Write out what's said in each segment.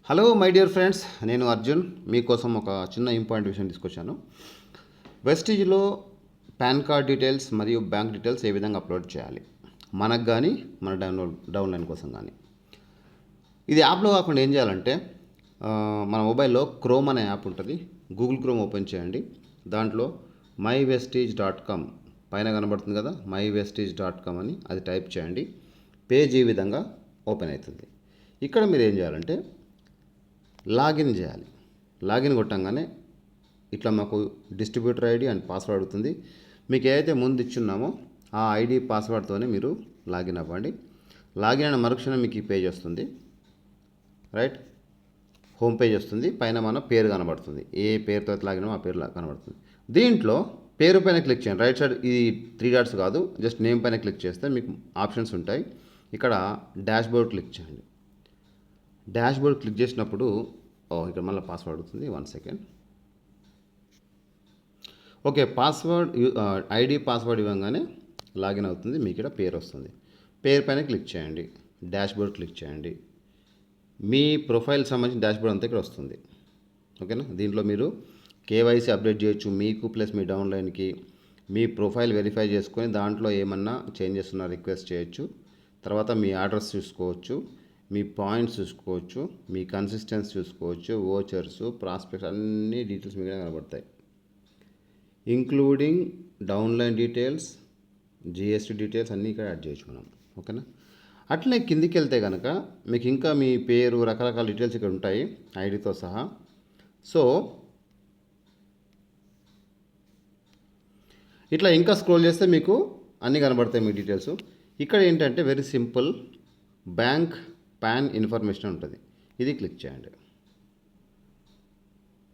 Hello my dear friends, నేను అర్జున్ మీకోసం ఒక చిన్న ఇంపార్టెంట్ విషయం తీసుకొచ్చాను. వెస్టీజ్లో పాన్ కార్డ్ డీటెయిల్స్ మరియు బ్యాంక్ డీటెయిల్స్ ఏ విధంగా అప్లోడ్ చేయాలి మనకు కానీ మన డౌన్లైన్ కోసం కానీ. ఇది యాప్లో కాకుండా ఏం చేయాలంటే మన మొబైల్లో క్రోమ్ అనే యాప్ ఉంటుంది. గూగుల్ క్రోమ్ ఓపెన్ చేయండి. దాంట్లో mywestige.com పైన కనబడుతుంది కదా, mywestige.com అని అది టైప్ చేయండి. పేజ్ ఈ విధంగా ఓపెన్ అవుతుంది. ఇక్కడ మీరు ఏం చేయాలంటే లాగిన్ చేయాలి. లాగిన్ కొట్టంగానే ఇట్లా మాకు డిస్ట్రిబ్యూటర్ ఐడి అండ్ పాస్వర్డ్ అడుగుతుంది. మీకు ఏదైతే ముందు ఇచ్చున్నామో ఆ ఐడి పాస్వర్డ్తోనే మీరు లాగిన్ అవ్వండి. లాగిన్ అయిన మరుక్షణం మీకు ఈ పేజ్ వస్తుంది. రైట్, హోమ్ పేజ్ వస్తుంది. పైన మన పేరు కనబడుతుంది. ఏ పేరుతో లాగినో ఆ పేరు కనబడుతుంది. దీంట్లో పేరు పైన క్లిక్ చేయండి. రైట్ సైడ్ ఇది 3 డాట్స్ కాదు, జస్ట్ నేమ్ పైన క్లిక్ చేస్తే మీకు ఆప్షన్స్ ఉంటాయి. ఇక్కడ డాష్ బోర్డ్ క్లిక్ చేయండి. డాష్ బోర్డ్ క్లిక్ చేసినప్పుడు ఇక్కడ మళ్ళీ పాస్వర్డ్ అవుతుంది. 1 second. Okay, password ID password ఇవ్వగానే లాగిన్ అవుతుంది. మీకు ఇక్కడ పేరు వస్తుంది. పేరు పైన క్లిక్ చేయండి. డాష్ బోర్డ్ క్లిక్ చేయండి. మీ ప్రొఫైల్ సంబంధించిన డాష్ బోర్డ్ అంతా ఇక్కడ వస్తుంది. ఓకేనా, దీంట్లో మీరు కేవైసీ అప్డేట్ చేయొచ్చు మీకు ప్లస్ మీ డౌన్లైన్కి. మీ ప్రొఫైల్ వెరిఫై చేసుకొని దాంట్లో ఏమన్నా చేంజెస్ ఉన్నా రిక్వెస్ట్ చేయొచ్చు. తర్వాత మీ అడ్రస్ చూసుకోవచ్చు, మీ పాయింట్స్ చూసుకోవచ్చు, మీ కన్సిస్టెన్సీ చూసుకోవచ్చు, ఓచర్స్, ప్రాస్పెక్ట్స్ అన్ని డీటెయిల్స్ మీకు కనబడతాయి. Including downline details, GST details అన్నీ ఇక్కడ యాడ్ చేయొచ్చు మనం. ఓకేనా, అట్లనే కిందికి వెళ్తే కనుక మీకు ఇంకా మీ పేరు రకరకాల డీటెయిల్స్ ఇక్కడ ఉంటాయి ఐడితో సహా. సో ఇట్లా ఇంకా స్క్రోల్ చేస్తే మీకు అన్నీ కనబడతాయి మీ డీటెయిల్స్. ఇక్కడ ఏంటంటే very simple, bank pan information ఉంటుంది. ఇది క్లిక్ చేయండి.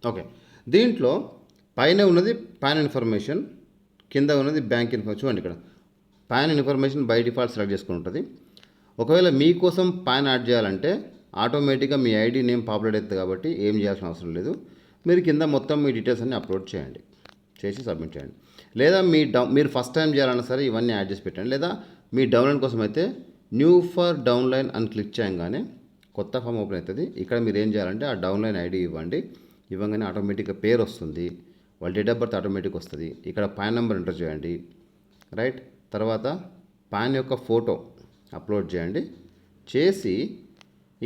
ఓకే, దీంట్లో పైన ఉన్నది పాన్ ఇన్ఫర్మేషన్, కింద ఉన్నది బ్యాంక్ ఇన్ఫర్మేషన్. చూడండి, ఇక్కడ pan information by default select చేసుకుని ఉంటుంది. ఒకవేళ మీకోసం పాన్ యాడ్ చేయాలంటే ఆటోమేటిక్గా మీ ఐడి నేమ్ పాపులేట్ అవుతుంది కాబట్టి ఏం చేయాల్సిన అవసరం లేదు. మీరు కింద మొత్తం మీ డీటెయిల్స్ అన్ని అప్లోడ్ చేయండి, చేసి సబ్మిట్ చేయండి. లేదా మీరు ఫస్ట్ టైం చేయాలన్నా సరే ఇవన్నీ యాడ్ చేసి పెట్టండి. లేదా మీ డౌన్లైన్ కోసం అయితే న్యూ ఫర్ డౌన్లైన్ అని క్లిక్ చేయగానే కొత్త ఫామ్ ఓపెన్ అవుతుంది. ఇక్కడ మీరు ఏం చేయాలంటే ఆ డౌన్లైన్ ఐడి ఇవ్వండి. ఇవ్వగానే ఆటోమేటిక్గా పేరు వస్తుంది, వాళ్ళ డేట్ ఆఫ్ బర్త్ ఆటోమేటిక్ వస్తుంది. ఇక్కడ పాన్ నెంబర్ ఎంటర్ చేయండి. రైట్, తర్వాత పాన్ యొక్క ఫోటో అప్లోడ్ చేయండి. చేసి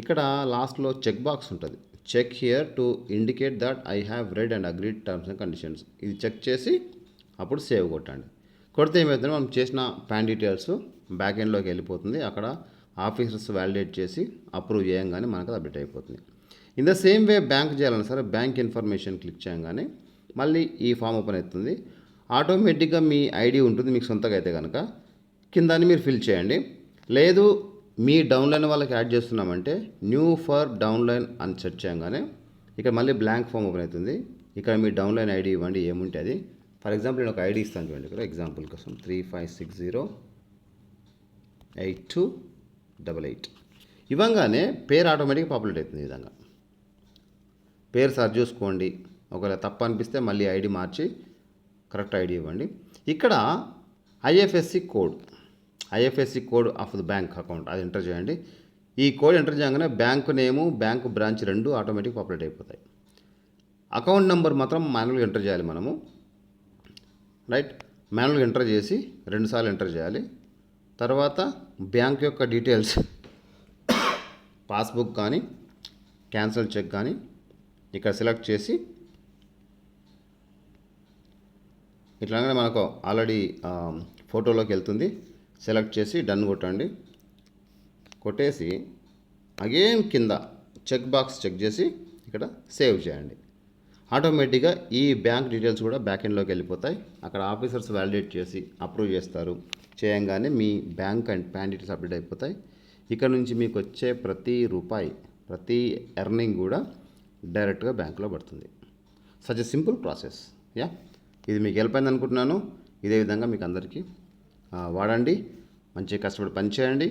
ఇక్కడ లాస్ట్లో చెక్ బాక్స్ ఉంటుంది. Check here to indicate that I have read and agreed terms and conditions. ఇది చెక్ చేసి అప్పుడు సేవ్ కొట్టండి. కొడితే ఏమవుతుందో మనం చేసిన పాన్ డీటెయిల్స్ బ్యాక్ ఎండ్లోకి వెళ్ళిపోతుంది. అక్కడ ఆఫీసర్స్ వ్యాలిడేట్ చేసి అప్రూవ్ చేయగానే మనకు అప్డేట్ అయిపోతుంది. In the same way bank చేయాలన్నా సరే బ్యాంక్ ఇన్ఫర్మేషన్ క్లిక్ చేయగానే మళ్ళీ ఈ ఫామ్ ఓపెన్ అవుతుంది. ఆటోమేటిక్గా మీ ఐడి ఉంటుంది మీకు సొంతగా అయితే కనుక కిందని మీరు ఫిల్ చేయండి. లేదు మీ డౌన్లైన్ వాళ్ళకి యాడ్ చేస్తున్నామంటే న్యూ ఫర్ డౌన్లైన్ అని సెర్చ్ చేయగానే ఇక్కడ మళ్ళీ బ్లాంక్ ఫామ్ ఓపెన్ అవుతుంది. ఇక్కడ మీ డౌన్లైన్ ఐడి ఇవ్వండి, ఏముంటే అది. ఫర్ ఎగ్జాంపుల్ నేను ఒక ఐడి ఇస్తాను చూడండి. ఇక్కడ ఎగ్జాంపుల్ కోసం 35608288 ఇవ్వగానే పేరు ఆటోమేటిక్గా పాపులేట్ అవుతుంది. ఈ విధంగా పేరు సర్చ్ చూసుకోండి. ఒకవేళ తప్పు అనిపిస్తే మళ్ళీ ఐడి మార్చి కరెక్ట్ ఐడి ఇవ్వండి. ఇక్కడ IFSC code of the bank account అది ఎంటర్ చేయండి. ఈ కోడ్ ఎంటర్ చేయగానే బ్యాంకు నేము, బ్యాంకు బ్రాంచ్ రెండు ఆటోమేటిక్ పాపులేట్ అయిపోతాయి. అకౌంట్ నెంబర్ మాత్రం మాన్యువల్గా ఎంటర్ చేయాలి మనము. రైట్, మాన్యువల్గా ఎంటర్ చేసి 2 సార్లు ఎంటర్ చేయాలి. తర్వాత బ్యాంక్ యొక్క డీటెయిల్స్, పాస్బుక్ కానీ క్యాన్సల్ చెక్ కానీ ఇక్కడ సెలెక్ట్ చేసి ఇట్లానే మనకు ఆల్రెడీ ఫోటోలోకి వెళ్తుంది. సెలెక్ట్ చేసి డన్ కొట్టండి. కొట్టేసి అగైన్ కింద చెక్ బాక్స్ చెక్ చేసి ఇక్కడ సేవ్ చేయండి. ఆటోమేటిక్గా ఈ బ్యాంక్ డీటెయిల్స్ కూడా బ్యాక్ ఎండ్లోకి వెళ్ళిపోతాయి. అక్కడ ఆఫీసర్స్ వ్యాలిడేట్ చేసి అప్రూవ్ చేస్తారు. చేయంగానే మీ bank and PAN details update అయిపోతాయి. ఇక్కడ నుంచి మీకు వచ్చే ప్రతి రూపాయి, ప్రతి ఎర్నింగ్ కూడా డైరెక్ట్గా బ్యాంకులో పడుతుంది. Such a simple process. ఇది మీకు హెల్ప్ అయింది అనుకుంటున్నాను. ఇదే విధంగా మీకు అందరికీ వాడండి. మంచిగా కష్టపడి పని చేయండి.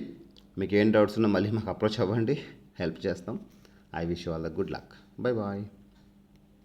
మీకు ఏం డౌట్స్ ఉన్నా మళ్ళీ మాకు అప్రోచ్ అవ్వండి, హెల్ప్ చేస్తాం. I wish you all the good luck. Bye bye.